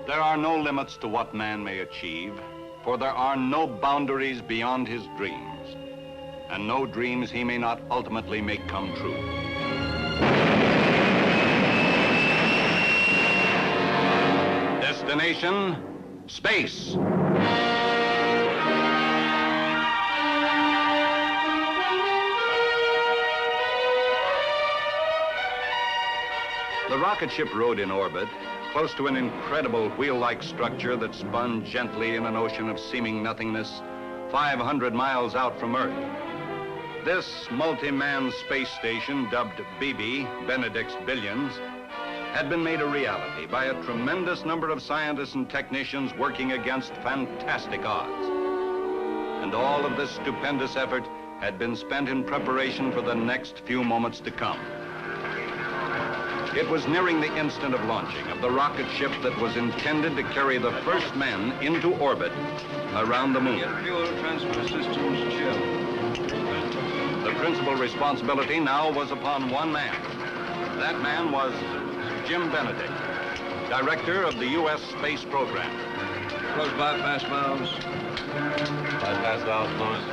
There are no limits to what man may achieve, for there are no boundaries beyond his dreams, and no dreams he may not ultimately make come true. Destination, space. The rocket ship rode in orbit, close to an incredible wheel-like structure that spun gently in an ocean of seeming nothingness 500 miles out from Earth. This multi-man space station, dubbed BB, Benedict's Billions, had been made a reality by a tremendous number of scientists and technicians working against fantastic odds. And all of this stupendous effort had been spent in preparation for the next few moments to come. It was nearing the instant of launching of the rocket ship that was intended to carry the first men into orbit around the moon. Fuel transfer systems chill. The principal responsibility now was upon one man. That man was Jim Benedict, director of the U.S. space program. Close bypass valves. Bypass valves closed.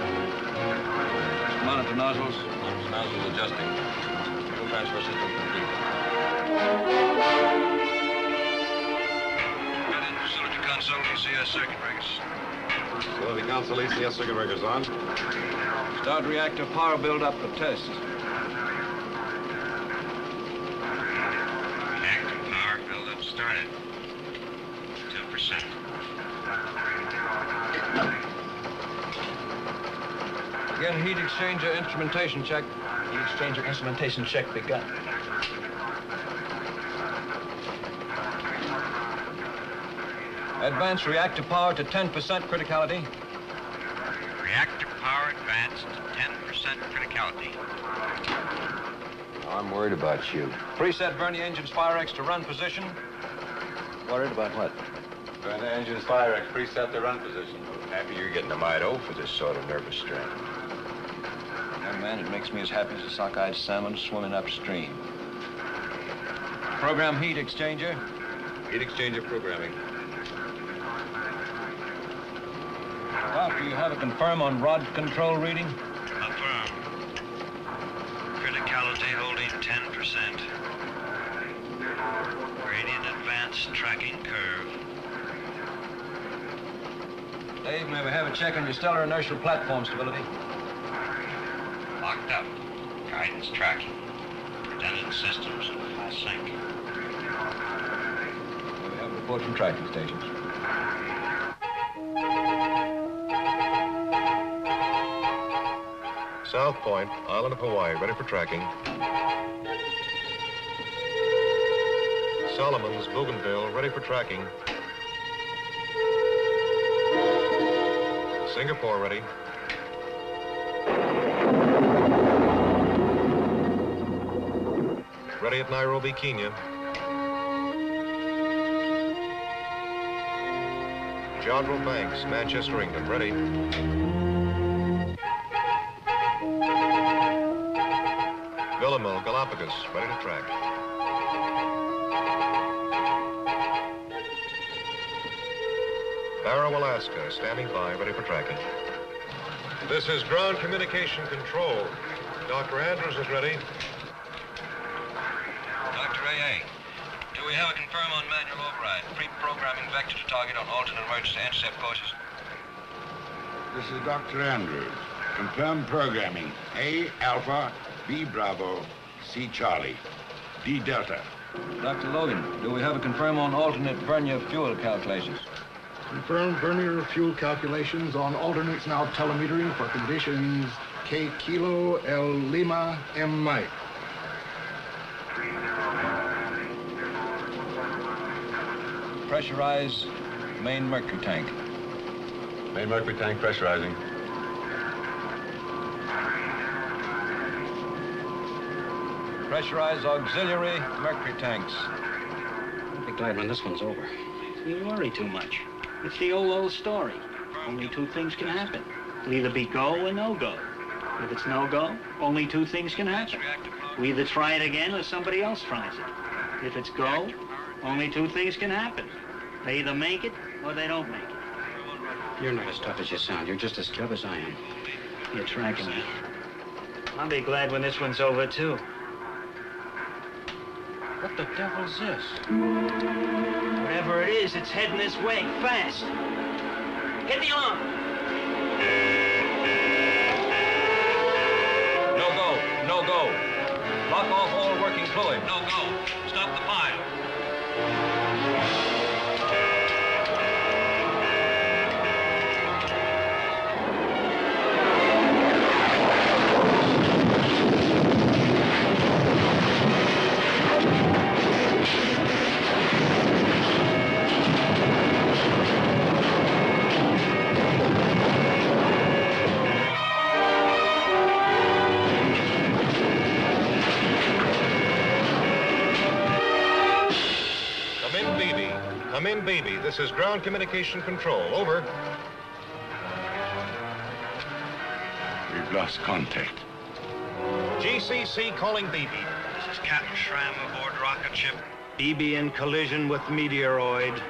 Monitor nozzles. Nozzles adjusting. Fuel transfer system complete. Get in facility console, ECS circuit breakers. Facility console, ECS circuit breakers on. Start reactor power build-up for test. Reactor power build-up started. 2%. Again, heat exchanger instrumentation check. Heat exchanger instrumentation check begun. Advance reactor power to 10% criticality. Reactor power advanced to 10% criticality. I'm worried about you. Preset Vernier engines Firex to run position. Worried about what? When the engine's Firex preset the run position. Happy you're getting a mite old for this sort of nervous strain. Young man, it makes me as happy as a sockeyed salmon swimming upstream. Program heat exchanger. Heat exchanger programming. Doc, do you have a confirm on rod control reading? Affirm. Criticality holding 10%. Gradient advance tracking curve. Dave, may we have a check on your stellar inertial platform stability? Locked up. Guidance tracking. Redundant systems in full sync. May we have a report from tracking stations? South Point, Island of Hawaii, ready for tracking. Solomon's, Bougainville, ready for tracking. Singapore, ready. Ready at Nairobi, Kenya. Jodrell Banks, Manchester, England, ready. Villamil, Galapagos, ready to track. Barrow, Alaska, standing by, ready for tracking. This is ground communication control. Dr. Andrews is ready. Dr. AA, do we have a confirm on manual override? Pre-programming vector to target on alternate emergency intercept courses. This is Dr. Andrews. Confirmed programming. A, Alpha, B, Bravo, C, Charlie, D, Delta. Dr. Logan, do we have a confirm on alternate Vernier fuel calculations? Confirmed Vernier fuel calculations on alternates now telemetering for conditions K Kilo, L Lima, M Mike. Pressurize main mercury tank. Main mercury tank pressurizing. Pressurize auxiliary mercury tanks. I'll be glad when this one's over. You worry too much. It's the old story. Only two things can happen. It'll either be go or no go. If it's no go, only two things can happen. We either try it again or somebody else tries it. If it's go, only two things can happen. They either make it or they don't make it. You're not as tough as you sound. You're just as clever as I am. You're tracking me. I'll be glad when this one's over, too. What the devil's this? Whatever it is, it's heading this way, fast. Hit the alarm. No go. No go. Lock off all working fluid. No go. Stop the pile. Come in, Beebe. This is ground communication control. Over. We've lost contact. GCC calling Beebe. This is Captain Schramm aboard rocket ship. Beebe in collision with meteoroid.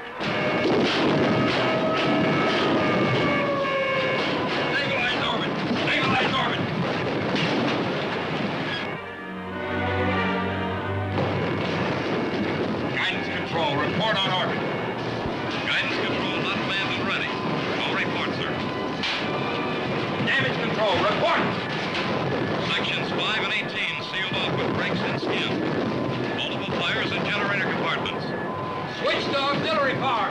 Stabilize orbit. Stabilize orbit. Guidance control, report on orbit. Guidance control, not manned and ready. No report, sir. Damage control, report! Sections 5 and 18 sealed off with brakes and skin. Multiple fires in generator compartments. Switch to auxiliary power.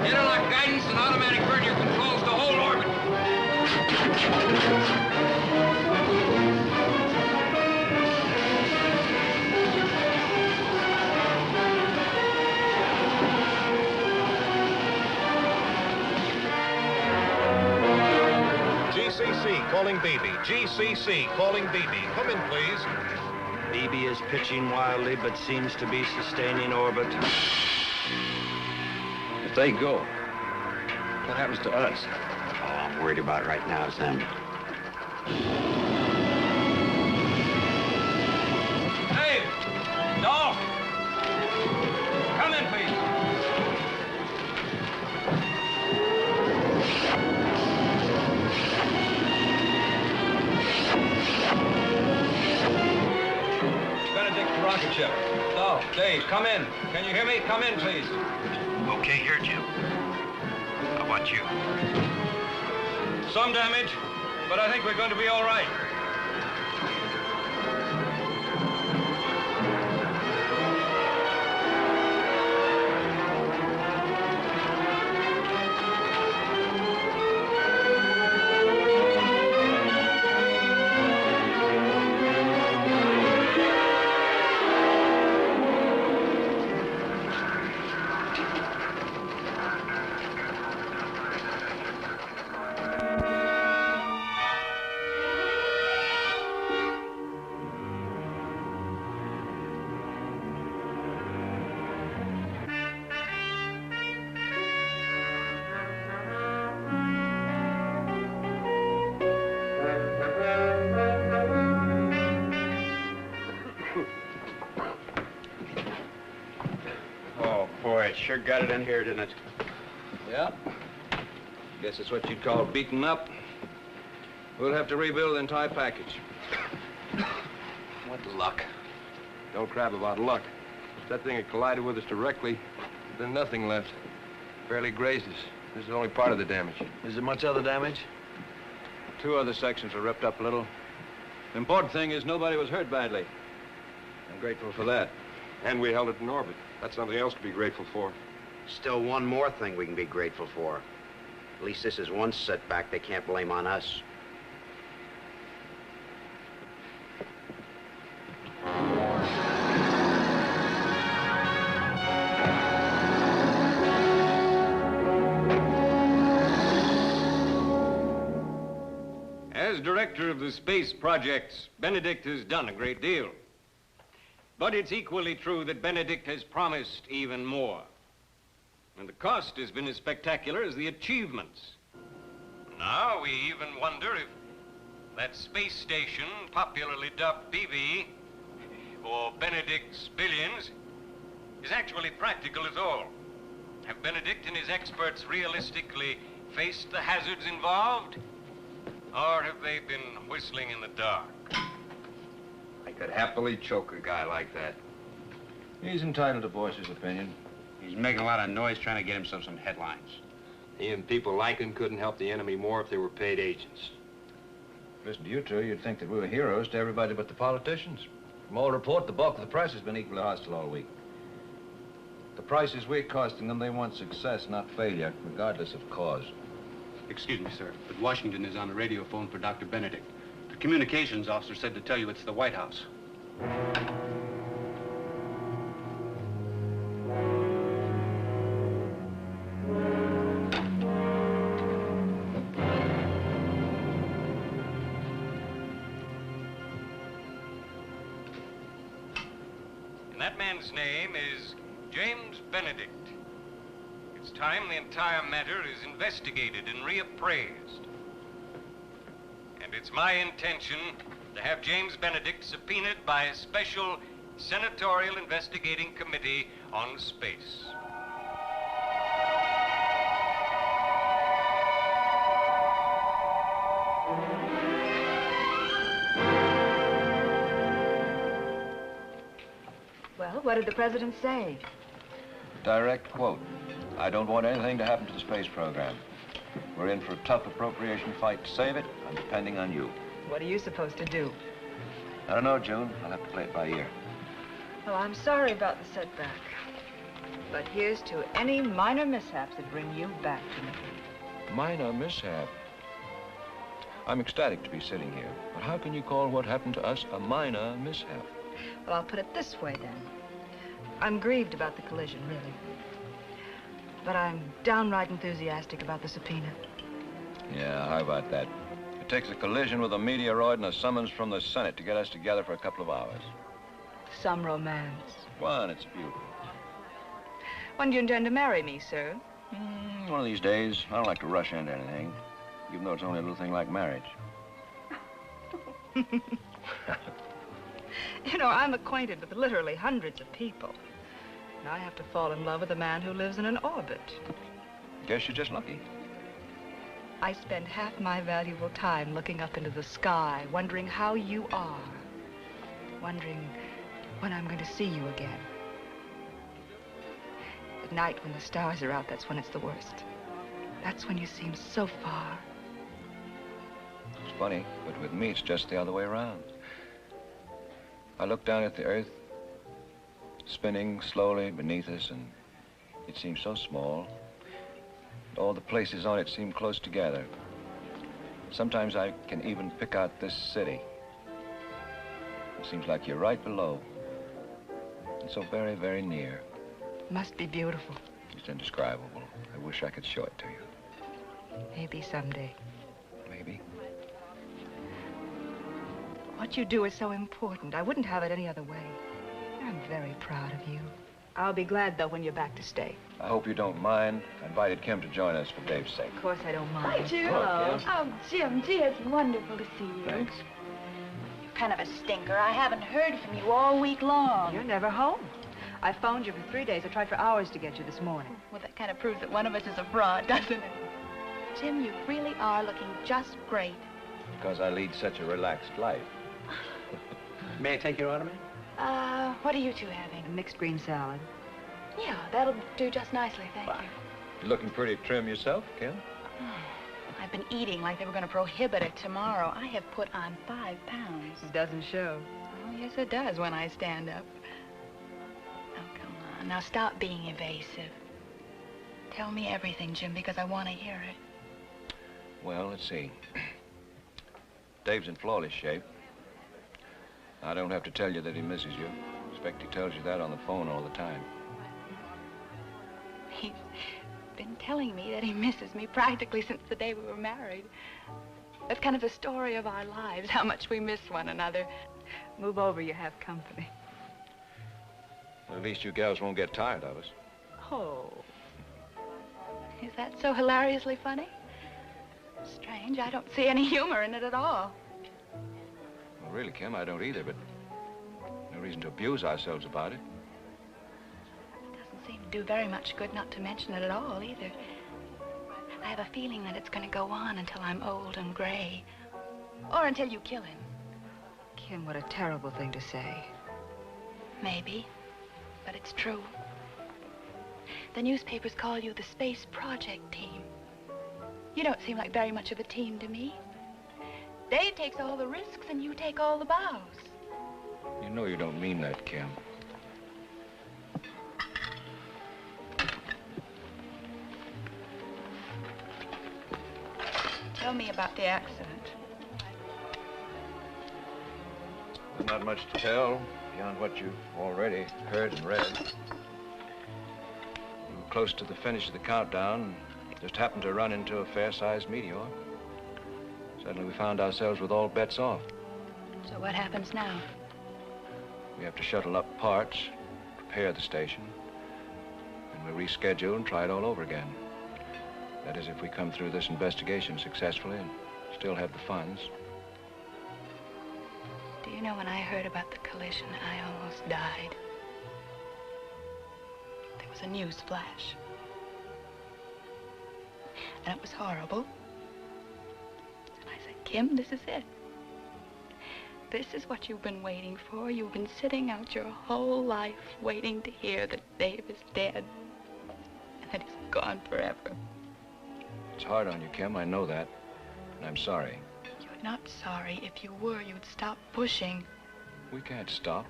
Interlock guidance and automatic vernier controls to hold orbit. GCC calling Beebe. GCC calling Beebe. Come in, please. Beebe is pitching wildly, but seems to be sustaining orbit. If they go, what happens to us? All I'm worried about right now is them. Hey! Dolph! Come in, please. Benedict rocket ship. Dolph, Dave, come in. Can you hear me? Come in, please. Okay, here, Jim. How about you? Some damage, but I think we're going to be all right. Oh, boy, it sure got it in here, didn't it? Yeah. Guess it's what you'd call beaten up. We'll have to rebuild the entire package. What luck. Don't crab about luck. If that thing had collided with us directly, then nothing left. Barely grazed us. This is only part of the damage. Is there much other damage? 2 other sections are ripped up a little. The important thing is nobody was hurt badly. I'm grateful for that. And we held it in orbit. That's something else to be grateful for. Still one more thing we can be grateful for. At least this is one setback they can't blame on us. As director of the space projects, Benedict has done a great deal. But it's equally true that Benedict has promised even more. And the cost has been as spectacular as the achievements. Now we even wonder if that space station, popularly dubbed BB, or Benedict's Billions, is actually practical at all. Have Benedict and his experts realistically faced the hazards involved? Or have they been whistling in the dark? I could happily choke a guy like that. He's entitled to voice his opinion. He's making a lot of noise trying to get himself some headlines. Even people like him couldn't help the enemy more if they were paid agents. Listen to you two, you'd think that we were heroes to everybody but the politicians. From all report, the bulk of the press has been equally hostile all week. The prices we're costing them, they want success, not failure, regardless of cause. Excuse me, sir, but Washington is on a radio phone for Dr. Benedict. The communications officer said to tell you it's the White House. And that man's name is James Benedict. It's time the entire matter is investigated and reappraised. And it's my intention to have James Benedict subpoenaed by a special senatorial investigating committee on space. Well, what did the president say? Direct quote. I don't want anything to happen to the space program. We're in for a tough appropriation fight to save it. I'm depending on you. What are you supposed to do? I don't know, June. I'll have to play it by ear. Well, I'm sorry about the setback. But here's to any minor mishaps that bring you back to me. Minor mishap. I'm ecstatic to be sitting here. But how can you call what happened to us a minor mishap? Well, I'll put it this way, then. I'm grieved about the collision, really. But I'm downright enthusiastic about the subpoena. Yeah, how about that? It takes a collision with a meteoroid and a summons from the Senate to get us together for a couple of hours. Some romance. One, it's beautiful. When do you intend to marry me, sir? One of these days. I don't like to rush into anything, even though it's only a little thing like marriage. You know, I'm acquainted with literally hundreds of people. And I have to fall in love with a man who lives in an orbit. Guess you're just lucky. I spend half my valuable time looking up into the sky, wondering how you are. Wondering when I'm going to see you again. At night, when the stars are out, that's when it's the worst. That's when you seem so far. It's funny, but with me, it's just the other way around. I look down at the Earth, spinning slowly beneath us, and it seems so small. All the places on it seem close together. Sometimes I can even pick out this city. It seems like you're right below. And so very, very near. Must be beautiful. It's indescribable. I wish I could show it to you. Maybe someday. Maybe. What you do is so important. I wouldn't have it any other way. I'm very proud of you. I'll be glad, though, when you're back to stay. I hope you don't mind. I invited Kim to join us for Dave's sake. Of course I don't mind. Hi, June. Hello. Oh, Jim, gee, it's wonderful to see you. Thanks. You're kind of a stinker. I haven't heard from you all week long. You're never home. I phoned you for 3 days. I tried for hours to get you this morning. Well, that kind of proves that one of us is a fraud, doesn't it? Jim, you really are looking just great. Because I lead such a relaxed life. May I take your order, ma'am? What are you two having? A mixed green salad. Yeah, that'll do just nicely, thank you. You're looking pretty trim yourself, Kim. I've been eating like they were going to prohibit it tomorrow. I have put on 5 pounds. It doesn't show. Oh, yes, it does when I stand up. Oh, come on. Now, stop being evasive. Tell me everything, Jim, because I want to hear it. Well, let's see. Dave's in flawless shape. I don't have to tell you that he misses you. I expect he tells you that on the phone all the time. He's been telling me that he misses me practically since the day we were married. That's kind of the story of our lives, how much we miss one another. Move over, you have company. Well, at least you gals won't get tired of us. Oh. Is that so hilariously funny? Strange, I don't see any humor in it at all. Well, really, Kim, I don't either, but no reason to abuse ourselves about it. do very much good not to mention it at all, either. I have a feeling that it's going to go on until I'm old and gray. Or until you kill him. Kim, what a terrible thing to say. Maybe, but it's true. The newspapers call you the Space Project Team. You don't seem like very much of a team to me. Dave takes all the risks and you take all the bows. You know you don't mean that, Kim. Tell me about the accident. There's not much to tell beyond what you've already heard and read. We were close to the finish of the countdown, and just happened to run into a fair-sized meteor. Suddenly we found ourselves with all bets off. So what happens now? We have to shuttle up parts, prepare the station, and we reschedule and try it all over again. That is, if we come through this investigation successfully and still have the funds. Do you know, when I heard about the collision, I almost died. There was a news flash. And it was horrible. And I said, Kim, this is it. This is what you've been waiting for. You've been sitting out your whole life waiting to hear that Dave is dead. And that he's gone forever. It's hard on you, Kim, I know that. And I'm sorry. You're not sorry. If you were, you'd stop pushing. We can't stop.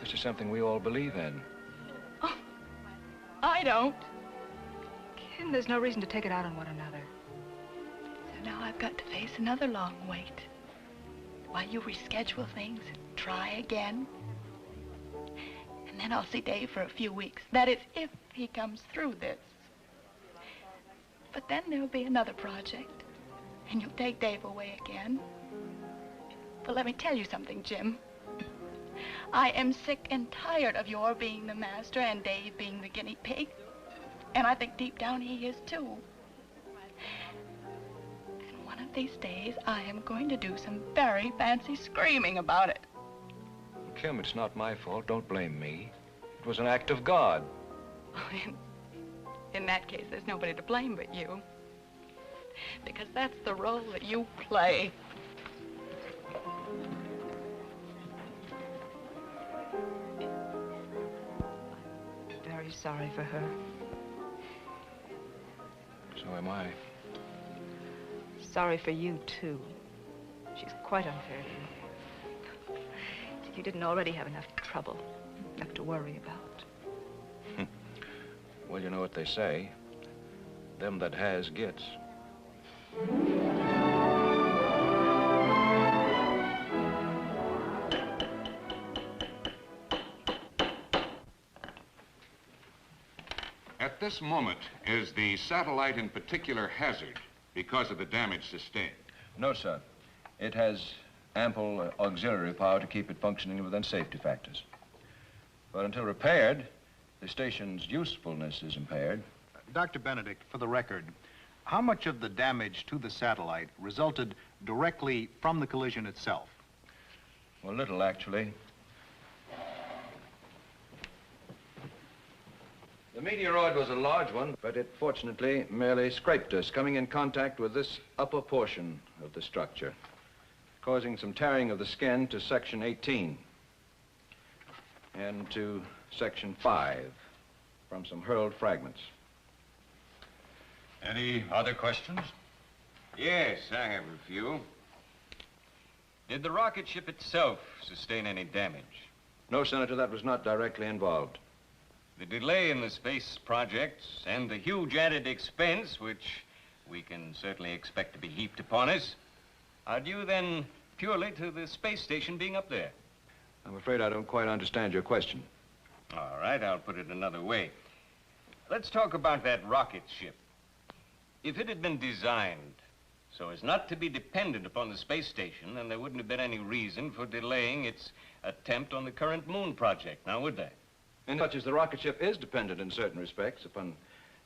This is something we all believe in. Oh, I don't. Kim, there's no reason to take it out on one another. So now I've got to face another long wait. While you reschedule things and try again. And then I'll see Dave for a few weeks. That is, if he comes through this. But then there'll be another project, and you'll take Dave away again. But let me tell you something, Jim. I am sick and tired of your being the master and Dave being the guinea pig. And I think deep down he is too. And one of these days, I am going to do some very fancy screaming about it. Kim, it's not my fault. Don't blame me. It was an act of God. In that case, there's nobody to blame but you. Because that's the role that you play. Very sorry for her. So am I. Sorry for you, too. She's quite unfair to you. If you didn't already have enough trouble, enough to worry about. Well, you know what they say. Them that has gets. At this moment, is the satellite in particular hazard because of the damage sustained? No, sir. It has ample auxiliary power to keep it functioning within safety factors. But until repaired, the station's usefulness is impaired. Dr. Benedict, for the record, how much of the damage to the satellite resulted directly from the collision itself? Well, little, actually. The meteoroid was a large one, but it fortunately merely scraped us, coming in contact with this upper portion of the structure, causing some tearing of the skin to section 18 and to section 5 from some hurled fragments. Any other questions? Yes, I have a few. Did the rocket ship itself sustain any damage? No, Senator, that was not directly involved. The delay in the space projects and the huge added expense, which we can certainly expect to be heaped upon us, are due then purely to the space station being up there. I'm afraid I don't quite understand your question. All right, I'll put it another way. Let's talk about that rocket ship. If it had been designed so as not to be dependent upon the space station, then there wouldn't have been any reason for delaying its attempt on the current moon project, now would there? Inasmuch as the rocket ship is dependent in certain respects upon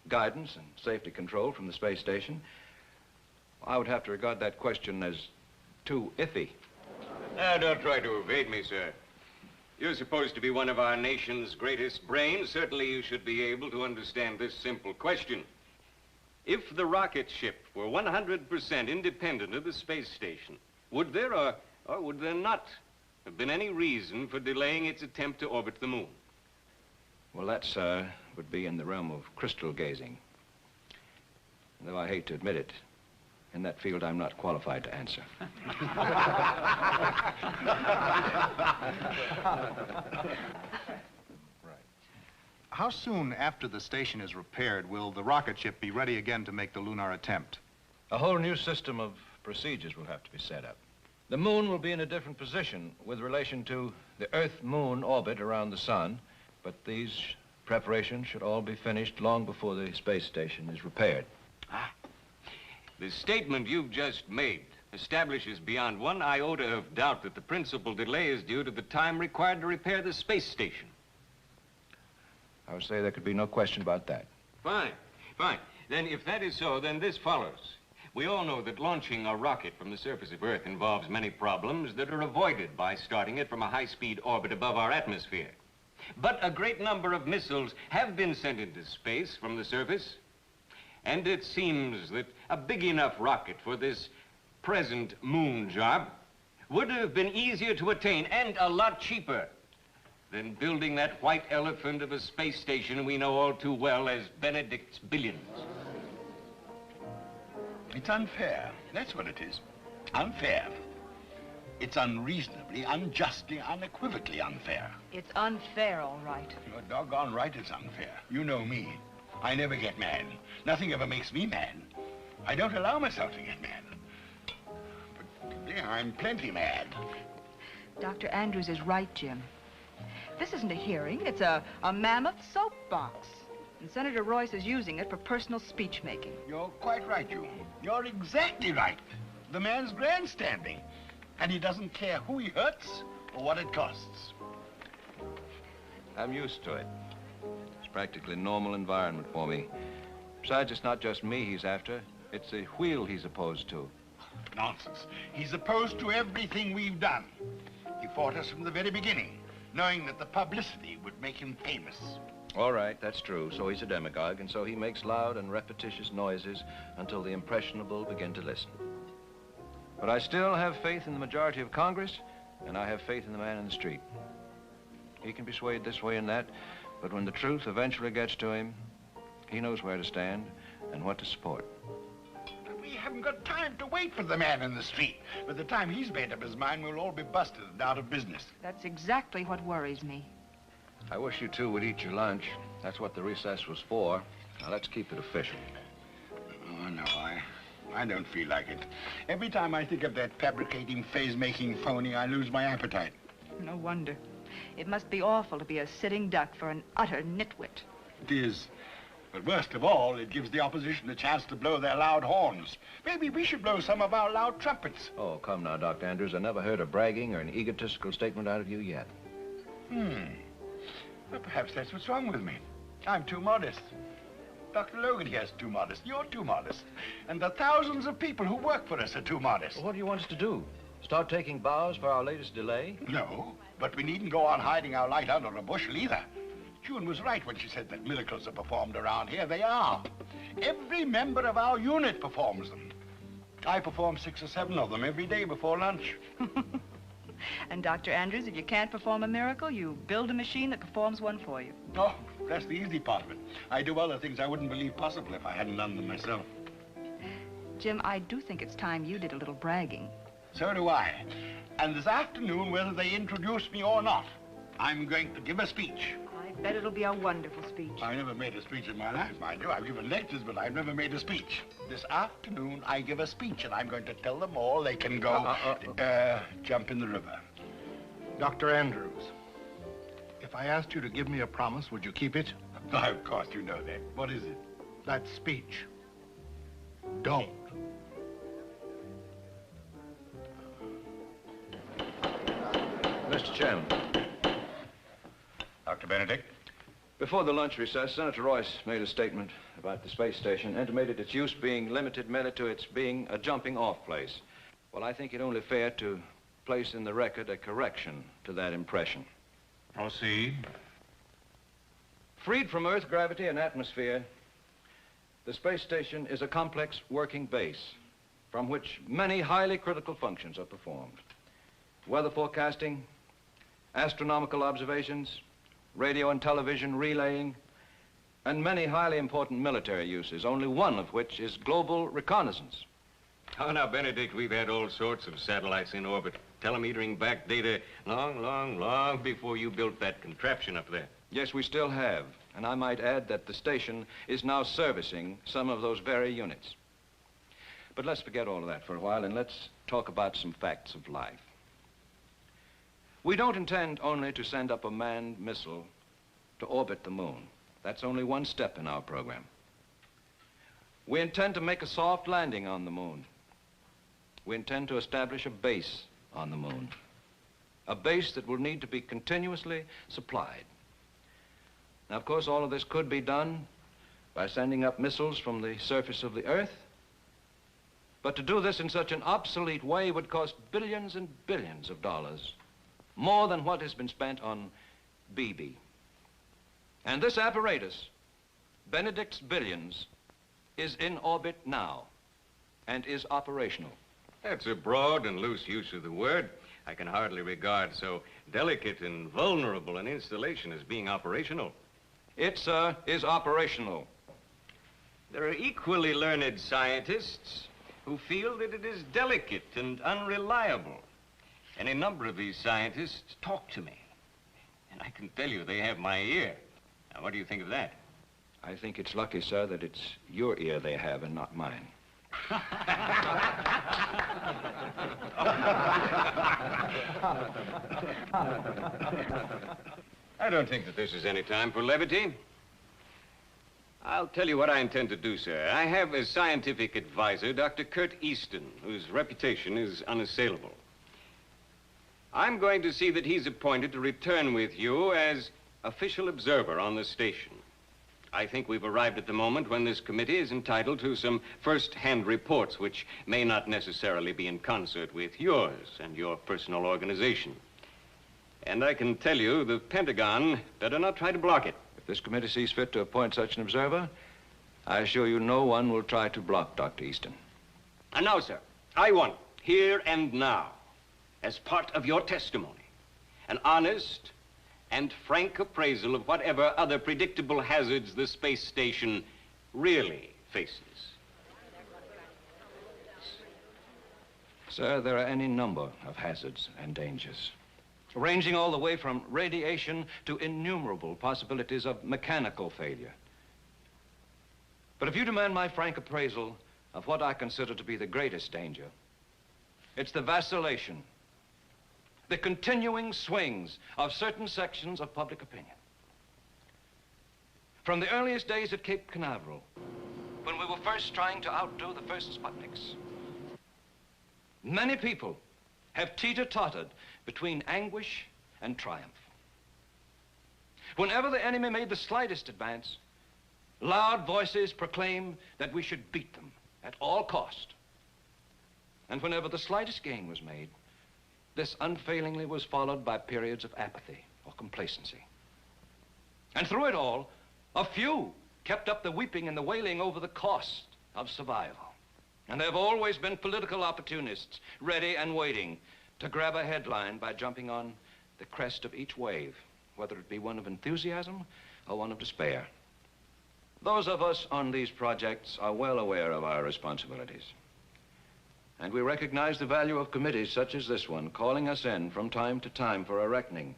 guidance and safety control from the space station, I would have to regard that question as too iffy. Now, don't try to evade me, sir. You're supposed to be one of our nation's greatest brains. Certainly you should be able to understand this simple question. If the rocket ship were 100% independent of the space station, would there or would there not have been any reason for delaying its attempt to orbit the moon? Well, that, sir, would be in the realm of crystal gazing. Though I hate to admit it, in that field I'm not qualified to answer. How soon after the station is repaired will the rocket ship be ready again to make the lunar attempt? A whole new system of procedures will have to be set up. The moon will be in a different position with relation to the Earth-Moon orbit around the sun, but these preparations should all be finished long before the space station is repaired. The statement you've just made establishes beyond one iota of doubt that the principal delay is due to the time required to repair the space station. I would say there could be no question about that. Fine, fine. Then if that is so, then this follows. We all know that launching a rocket from the surface of Earth involves many problems that are avoided by starting it from a high-speed orbit above our atmosphere. But a great number of missiles have been sent into space from the surface, and it seems that a big enough rocket for this present moon job would have been easier to attain and a lot cheaper than building that white elephant of a space station we know all too well as Benedict's billions. It's unfair. That's what it is. Unfair. It's unreasonably, unjustly, unequivocally unfair. It's unfair, all right. You're doggone right it's unfair. You know me. I never get mad. Nothing ever makes me mad. I don't allow myself to get mad. But today I'm plenty mad. Dr. Andrews is right, Jim. This isn't a hearing. It's a mammoth soapbox. And Senator Royce is using it for personal speech-making. You're quite right, you. You're exactly right. The man's grandstanding. And he doesn't care who he hurts or what it costs. I'm used to it. It's practically a normal environment for me. Besides, it's not just me he's after. It's the wheel he's opposed to. Nonsense. He's opposed to everything we've done. He fought us from the very beginning, knowing that the publicity would make him famous. All right, that's true. So he's a demagogue, and so he makes loud and repetitious noises until the impressionable begin to listen. But I still have faith in the majority of Congress, and I have faith in the man in the street. He can be swayed this way and that, but when the truth eventually gets to him, he knows where to stand and what to support. But we haven't got time to wait for the man in the street. By the time he's made up his mind, we'll all be busted and out of business. That's exactly what worries me. I wish you two would eat your lunch. That's what the recess was for. Now, let's keep it official. Oh, no, I don't feel like it. Every time I think of that fabricating, phase-making phony, I lose my appetite. No wonder. It must be awful to be a sitting duck for an utter nitwit. It is. But worst of all, it gives the opposition a chance to blow their loud horns. Maybe we should blow some of our loud trumpets. Oh, come now, Dr. Andrews. I never heard a bragging or an egotistical statement out of you yet. Well, perhaps that's what's wrong with me. I'm too modest. Dr. Logan here's too modest. You're too modest. And the thousands of people who work for us are too modest. Well, what do you want us to do? Start taking bows for our latest delay? No, but we needn't go on hiding our light under a bushel either. June was right when she said that miracles are performed around here. They are. Every member of our unit performs them. I perform 6 or 7 of them every day before lunch. And Dr. Andrews, if you can't perform a miracle, you build a machine that performs one for you. Oh, that's the easy part of it. I do other things I wouldn't believe possible if I hadn't done them myself. Jim, I do think it's time you did a little bragging. So do I. And this afternoon, whether they introduce me or not, I'm going to give a speech. I bet it'll be a wonderful speech. I never made a speech in my life, mind you. I've given lectures, but I've never made a speech. This afternoon, I give a speech, and I'm going to tell them all they can go, jump in the river. Dr. Andrews, if I asked you to give me a promise, would you keep it? Oh, of course, you know that. What is it? That speech. Don't. Mr. Chairman. Dr. Benedict? Before the lunch recess, Senator Royce made a statement about the space station, intimated its use being limited merely to its being a jumping-off place. Well, I think it only fair to place in the record a correction to that impression. Proceed. Freed from Earth gravity and atmosphere, the space station is a complex working base from which many highly critical functions are performed. Weather forecasting, astronomical observations, radio and television relaying, and many highly important military uses, only one of which is global reconnaissance. Oh, now, Benedict, we've had all sorts of satellites in orbit, telemetering back data long before you built that contraption up there. Yes, we still have. And I might add that the station is now servicing some of those very units. But let's forget all of that for a while and let's talk about some facts of life. We don't intend only to send up a manned missile to orbit the moon. That's only one step in our program. We intend to make a soft landing on the moon. We intend to establish a base on the moon. A base that will need to be continuously supplied. Now, of course, all of this could be done by sending up missiles from the surface of the Earth. But to do this in such an obsolete way would cost billions and billions of dollars, more than what has been spent on BB. And this apparatus, Benedict's Billions, is in orbit now and is operational. That's a broad and loose use of the word. I can hardly regard so delicate and vulnerable an installation as being operational. It, sir, is operational. There are equally learned scientists who feel that it is delicate and unreliable. Any number of these scientists talk to me, and I can tell you they have my ear. Now, what do you think of that? I think it's lucky, sir, that it's your ear they have and not mine. I don't think that this is any time for levity. I'll tell you what I intend to do, sir. I have as scientific advisor Dr. Kurt Easton, whose reputation is unassailable. I'm going to see that he's appointed to return with you as official observer on the station. I think we've arrived at the moment when this committee is entitled to some first-hand reports, which may not necessarily be in concert with yours and your personal organization. And I can tell you the Pentagon better not try to block it. If this committee sees fit to appoint such an observer, I assure you no one will try to block Dr. Easton. And now, sir, I want, here and now, as part of your testimony, an honest and frank appraisal of whatever other predictable hazards the space station really faces. Sir, there are any number of hazards and dangers, ranging all the way from radiation to innumerable possibilities of mechanical failure. But if you demand my frank appraisal of what I consider to be the greatest danger, it's the vacillation, the continuing swings of certain sections of public opinion. From the earliest days at Cape Canaveral, when we were first trying to outdo the first Sputniks, many people have teeter-tottered between anguish and triumph. Whenever the enemy made the slightest advance, loud voices proclaimed that we should beat them at all cost. And whenever the slightest gain was made, this unfailingly was followed by periods of apathy or complacency. And through it all, a few kept up the weeping and the wailing over the cost of survival. And there have always been political opportunists ready and waiting to grab a headline by jumping on the crest of each wave, whether it be one of enthusiasm or one of despair. Those of us on these projects are well aware of our responsibilities. And we recognize the value of committees such as this one, calling us in from time to time for a reckoning.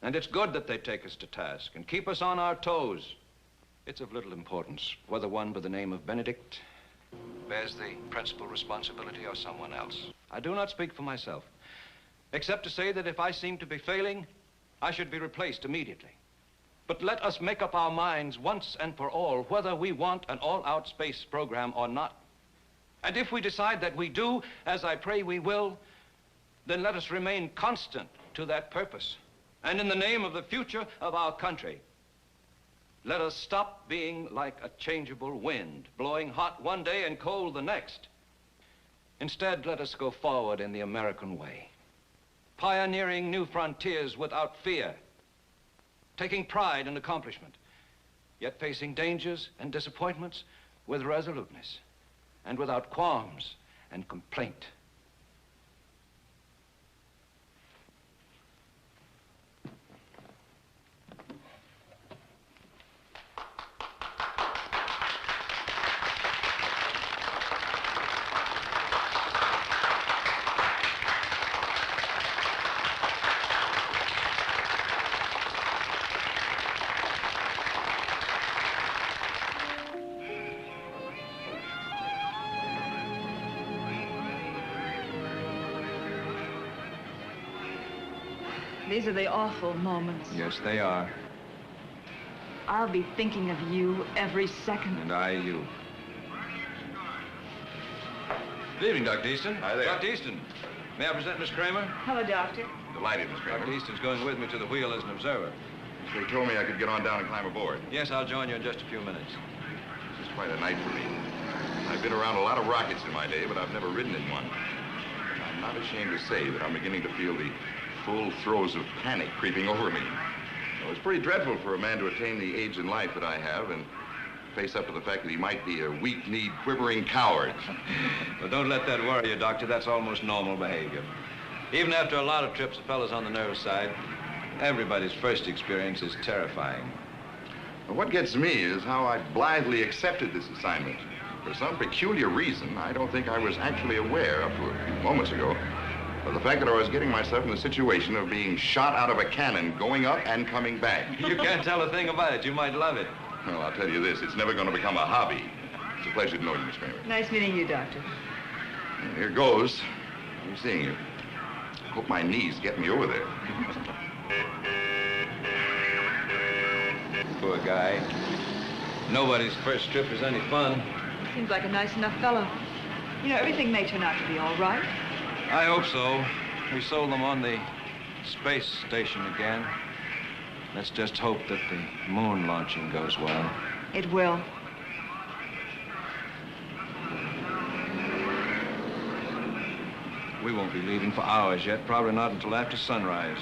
And it's good that they take us to task and keep us on our toes. It's of little importance whether one by the name of Benedict bears the principal responsibility or someone else. I do not speak for myself, except to say that if I seem to be failing, I should be replaced immediately. But let us make up our minds once and for all whether we want an all-out space program or not. And if we decide that we do, as I pray we will, then let us remain constant to that purpose. And in the name of the future of our country, let us stop being like a changeable wind, blowing hot one day and cold the next. Instead, let us go forward in the American way, pioneering new frontiers without fear, taking pride in accomplishment, yet facing dangers and disappointments with resoluteness and without qualms and complaint. These are the awful moments. Yes, they are. I'll be thinking of you every second. And I, you. Good evening, Dr. Easton. Hi there. Dr. Easton, may I present Miss Kramer? Hello, Doctor. Delighted, Miss Kramer. Dr. Easton's going with me to the wheel as an observer. They told me I could get on down and climb aboard. Yes, I'll join you in just a few minutes. This is quite a night for me. I've been around a lot of rockets in my day, but I've never ridden in one. I'm not ashamed to say that I'm beginning to feel the full throes of panic creeping over me. Well, it's pretty dreadful for a man to attain the age in life that I have and face up to the fact that he might be a weak-kneed, quivering coward. Well, don't let that worry you, Doctor. That's almost normal behavior. Even after a lot of trips, a fellow's on the nerve side. Everybody's first experience is terrifying. Well, what gets me is how I blithely accepted this assignment. For some peculiar reason, I don't think I was actually aware up to a few moments ago of the fact that I was getting myself in the situation of being shot out of a cannon, going up and coming back. You can't tell a thing about it. You might love it. Well, I'll tell you this, it's never going to become a hobby. It's a pleasure to know you, Miss Kramer. Nice meeting you, Doctor. And here goes. I'm seeing you. Hope my knees get me over there. Poor guy. Nobody's first trip is any fun. Seems like a nice enough fellow. You know, everything may turn out to be all right. I hope so. We sold them on the space station again. Let's just hope that the moon launching goes well. It will. We won't be leaving for hours yet, probably not until after sunrise.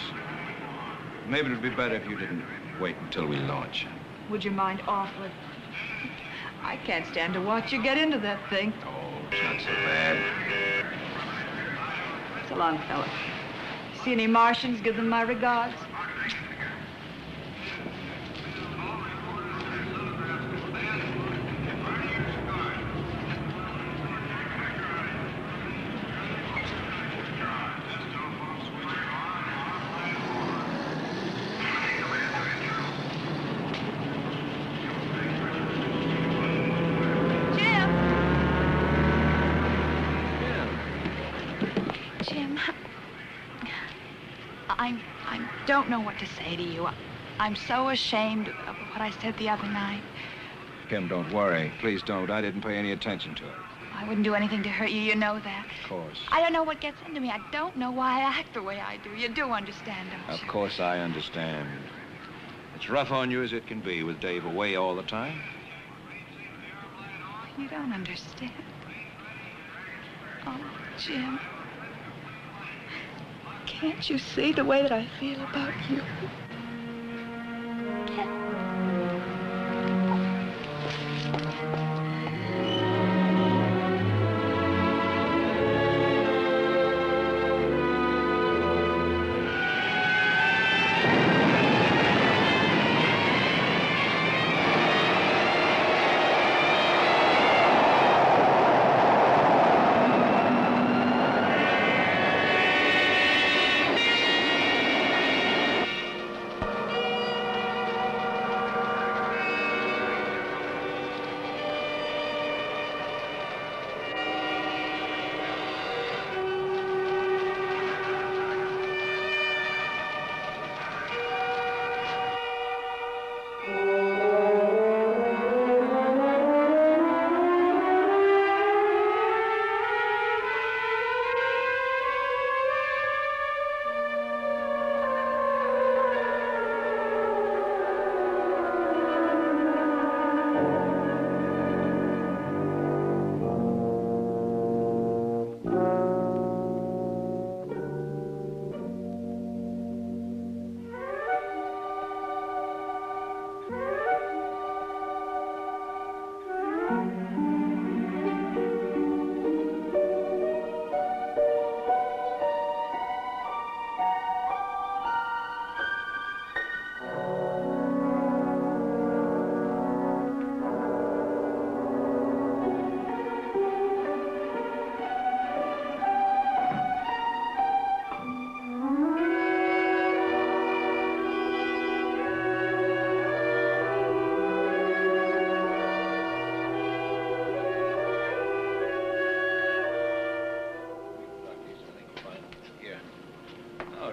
Maybe it would be better if you didn't wait until we launch. Would you mind awfully? I can't stand to watch you get into that thing. Oh, it's not so bad. So long, fella. See any Martians? Give them my regards. I don't know what to say to you. I'm so ashamed of what I said the other night. Kim, don't worry. Please don't. I didn't pay any attention to it. I wouldn't do anything to hurt you. You know that. Of course. I don't know what gets into me. I don't know why I act the way I do. You do understand, don't you? Of course I understand. It's rough on you as it can be with Dave away all the time. You don't understand. Oh, Jim. Can't you see the way that I feel about you?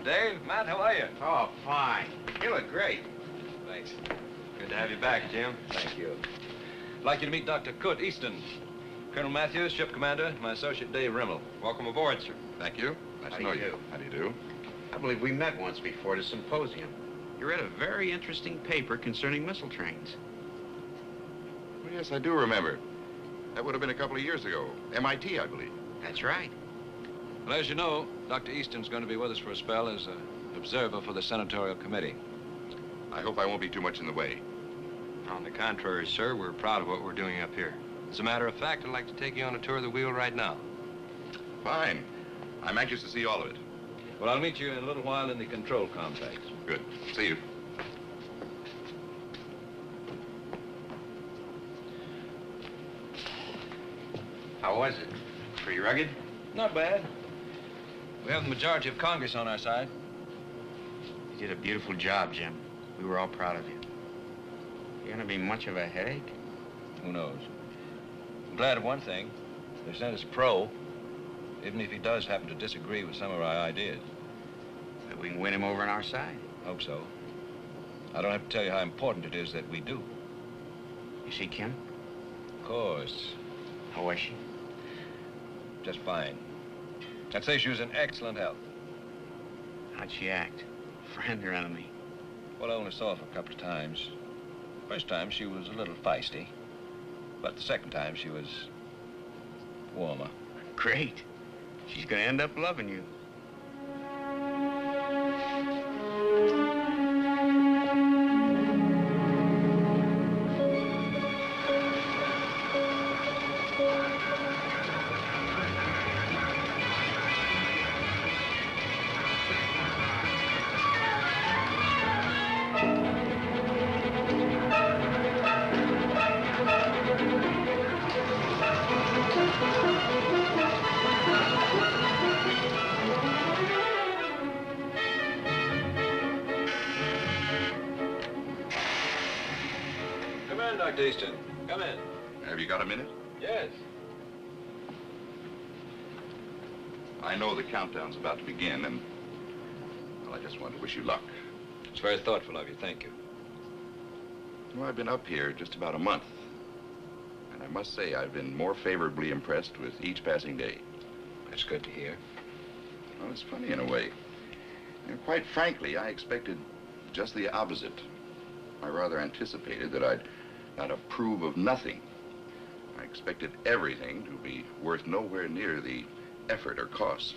Dave. Matt, how are you? Oh, fine. You look great. Thanks. Good to have you back, Jim. Thank you. I'd like you to meet Dr. Kurt Easton. Colonel Matthews, ship commander, my associate Dave Rimmel. Welcome aboard, sir. Thank you. Nice to know you. How do you do? I believe we met once before at a symposium. You read a very interesting paper concerning missile trains. Well, yes, I do remember. That would have been a couple of years ago. MIT, I believe. That's right. Well, as you know, Dr. Easton's going to be with us for a spell as an observer for the senatorial committee. I hope I won't be too much in the way. On the contrary, sir, we're proud of what we're doing up here. As a matter of fact, I'd like to take you on a tour of the wheel right now. Fine. I'm anxious to see all of it. Well, I'll meet you in a little while in the control complex. Good. See you. How was it? Pretty rugged? Not bad. We have the majority of Congress on our side. You did a beautiful job, Jim. We were all proud of you. You gonna be much of a headache? Who knows? I'm glad of one thing. They sent us pro, even if he does happen to disagree with some of our ideas. But we can win him over on our side. Hope so. I don't have to tell you how important it is that we do. You see Kim? Of course. How was she? Just fine. I'd say she was in excellent health. How'd she act? Friend or enemy? Well, I only saw her for a couple of times. First time, she was a little feisty. But the second time, she was warmer. Great. She's gonna end up loving you. Dr. Easton, come in. Have you got a minute? Yes. I know the countdown's about to begin, and, well, I just want to wish you luck. It's very thoughtful of you. Thank you. Well, I've been up here just about a month, and I must say I've been more favorably impressed with each passing day. That's good to hear. Well, it's funny in a way. You know, quite frankly, I expected just the opposite. I rather anticipated that I'd not approve of nothing. I expected everything to be worth nowhere near the effort or cost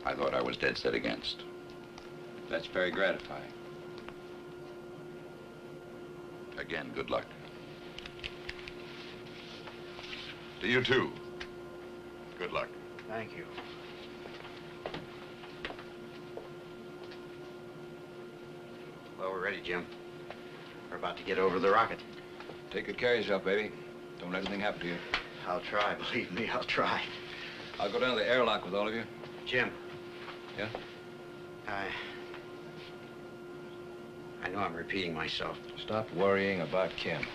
I thought I was dead set against. That's very gratifying. Again, good luck. To you, too. Good luck. Thank you. Well, we're ready, Jim. We're about to get over the rocket. Take good care of yourself, baby. Don't let anything happen to you. I'll try, believe me, I'll try. I'll go down to the airlock with all of you. Jim. Yeah? I know I'm repeating myself. Stop worrying about Kim.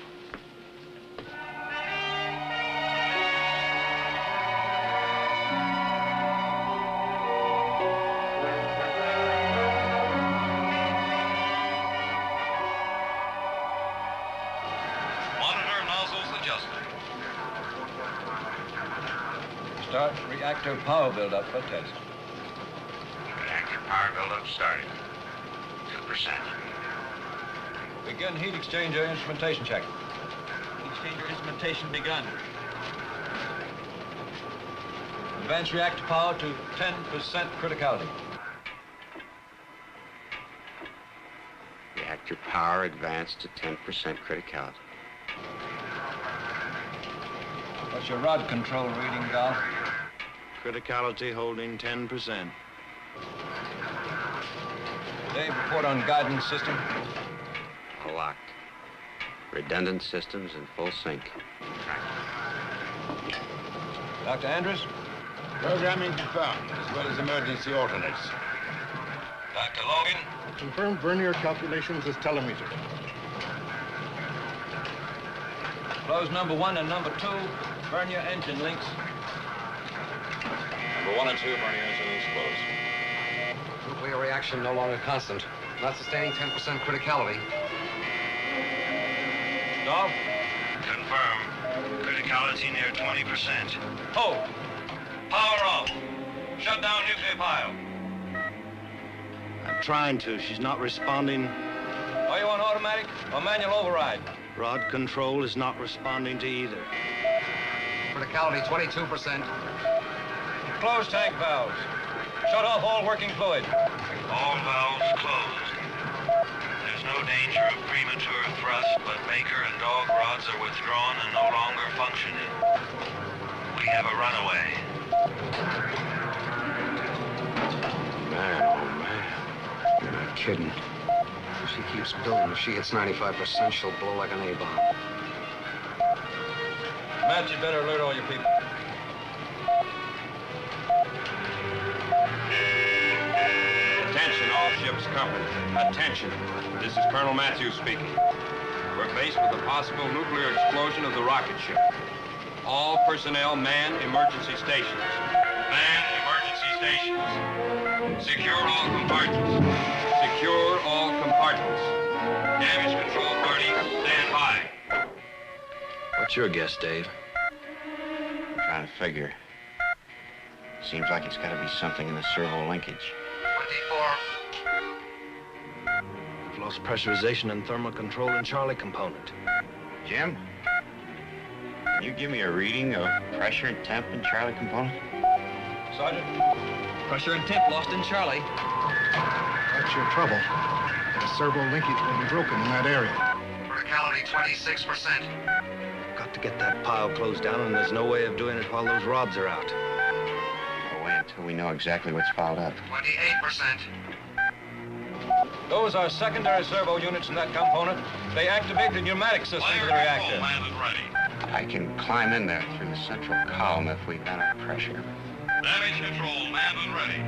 Start reactor power buildup for test. Reactor power buildup started. 2%. Begin heat exchanger instrumentation check. Heat exchanger instrumentation begun. Advance reactor power to 10% criticality. Reactor power advanced to 10% criticality. What's your rod control reading, Gal? Criticality holding 10%. Dave, report on guidance system. Locked. Redundant systems in full sync. Dr. Andrews? Programming confirmed, as well as emergency alternates. Dr. Logan? Confirmed vernier calculations as telemeter. Close number 1 and number 2, vernier engine links. Number 1 and 2, vernier engine links closed. nuclear reaction no longer constant. Not sustaining 10% criticality. Dolph? Confirm. Criticality near 20%. Oh! Power off. Shut down nuclear pile. I'm trying to. She's not responding. Are you on automatic or manual override? Rod control is not responding to either. Criticality 22%. Close tank valves. Shut off all working fluid. All valves closed. There's no danger of premature thrust, but maker and dog rods are withdrawn and no longer functioning. We have a runaway. Man, oh man. You're not kidding. If she keeps building, if she hits 95%, she'll blow like an A-bomb. Matt, you better alert all your people. Attention, all ships company. Attention. This is Colonel Matthews speaking. We're faced with a possible nuclear explosion of the rocket ship. All personnel man emergency stations. Man emergency stations. Secure all compartments. Secure all compartments. Damage control party, stand by. What's your guess, Dave? I'm trying to figure. Seems like it's got to be something in the servo linkage. 24. We've lost pressurization and thermal control in Charlie component. Jim? Can you give me a reading of pressure and temp in Charlie component? Sergeant? Pressure and temp lost in Charlie. That's your trouble. The servo linkage will be broken in that area. Criticality 26%. Got to get that pile closed down, and there's no way of doing it while those rods are out. I'll wait until we know exactly what's fouled up. 28%. Those are secondary servo units in that component. They activate the pneumatic system of the reactor. I can climb in there through the central column if we've got enough pressure. Damage control, manned and ready.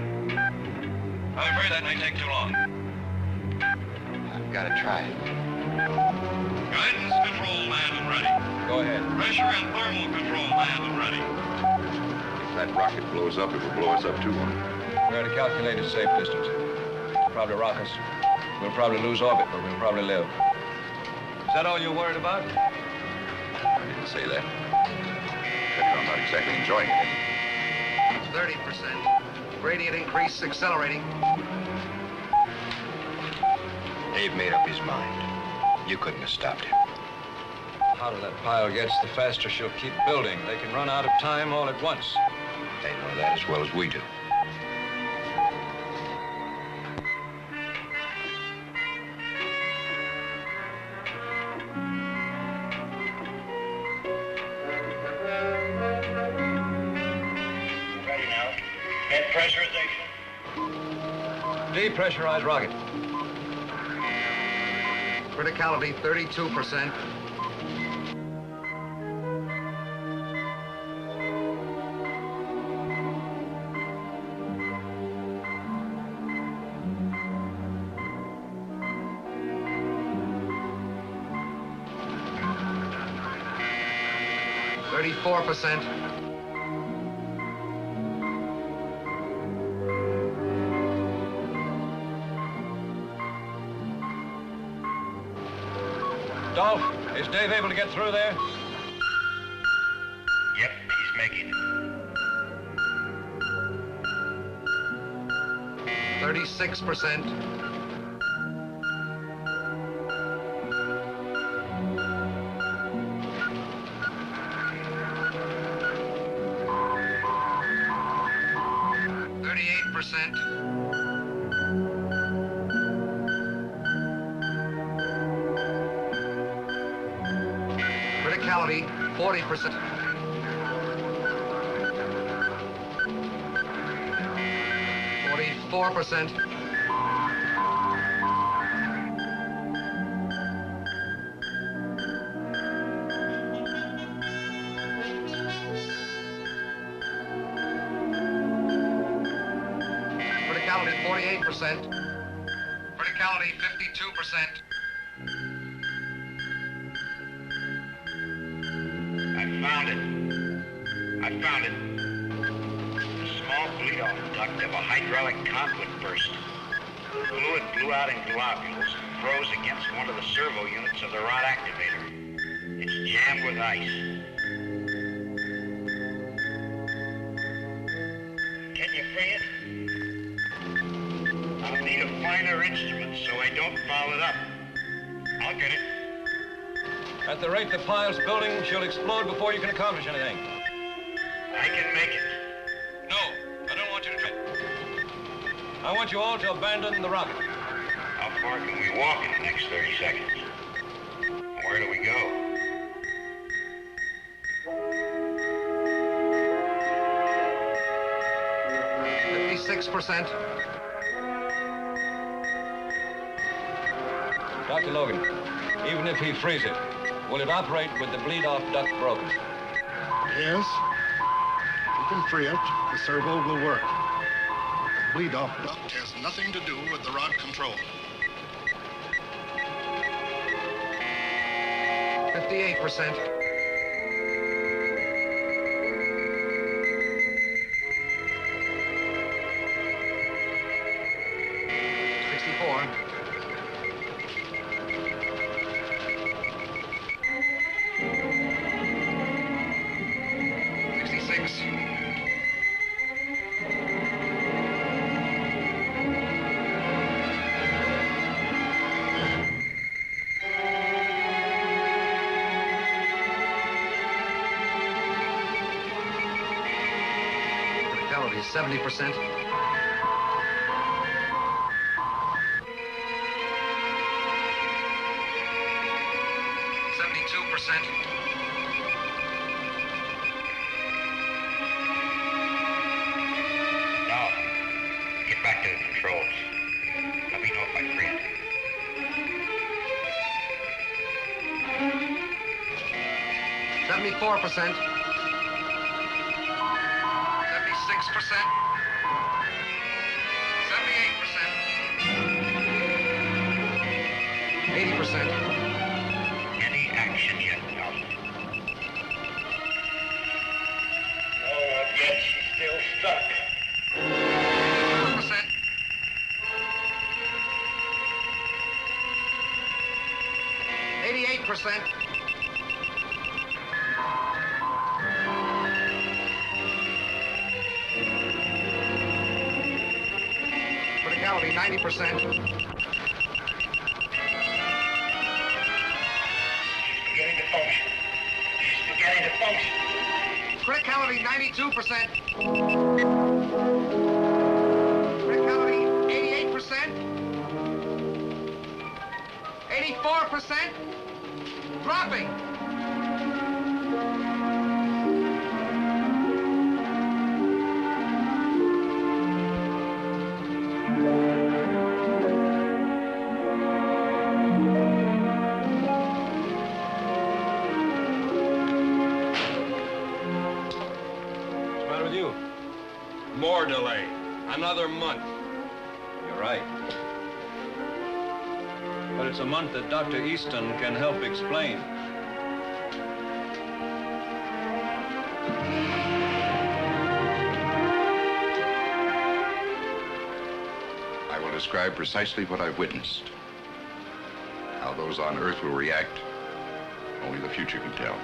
I'm afraid that may take too long. I've got to try it. Guidance control, manned and ready. Go ahead. Pressure and thermal control, manned and ready. If that rocket blows up, it will blow us up too. We're at a calculated safe distance. It'll probably rock us. We'll probably lose orbit, but we'll probably live. Is that all you're worried about? I didn't say that. I'm not exactly enjoying it. 30%. Gradient increase accelerating. Dave made up his mind. You couldn't have stopped him. The hotter that pile gets, the faster she'll keep building. They can run out of time all at once. They know that as well as we do. Ready now. Head pressurization. Depressurize rocket. Criticality 32%. %. Dolph, is Dave able to get through there? Yep, he's making it. 36%. Criticality 40%. %. Criticality 48%. Criticality 52%. I found it. A small bleed-off duct of a hydraulic conduit burst. Fluid blew out in globules and froze against one of the servo units of the rod activator. It's jammed with ice. Can you free it? I'll need a finer instrument so I don't foul it up. I'll get it. At the rate the pile's building, she'll explode before you can accomplish anything. I can make it. No, I don't want you to try. I want you all to abandon the rocket. How far can we walk in the next 30 seconds? Where do we go? %. Dr. Logan, even if he frees it, will it operate with the bleed-off duct broken? Yes. If you can free it, the servo will work. The bleed-off duct has nothing to do with the rod control. 58%. 64. 66. 70%. 72%. Now, get back to the controls. Let me know if I free it. 74%. 76%. 78%. 80%. Any action yet, Tom? No, not yet. She's still stuck. 4%. 88%. Criticality 90%. Beginning to function. She's beginning to function. Criticality 92%. Criticality 88%. 84%. Dropping. What's the matter with you? More delay. Another month. You're right. But it's a month that Dr. Easton can help explain. I will describe precisely what I've witnessed. How those on Earth will react, only the future can tell.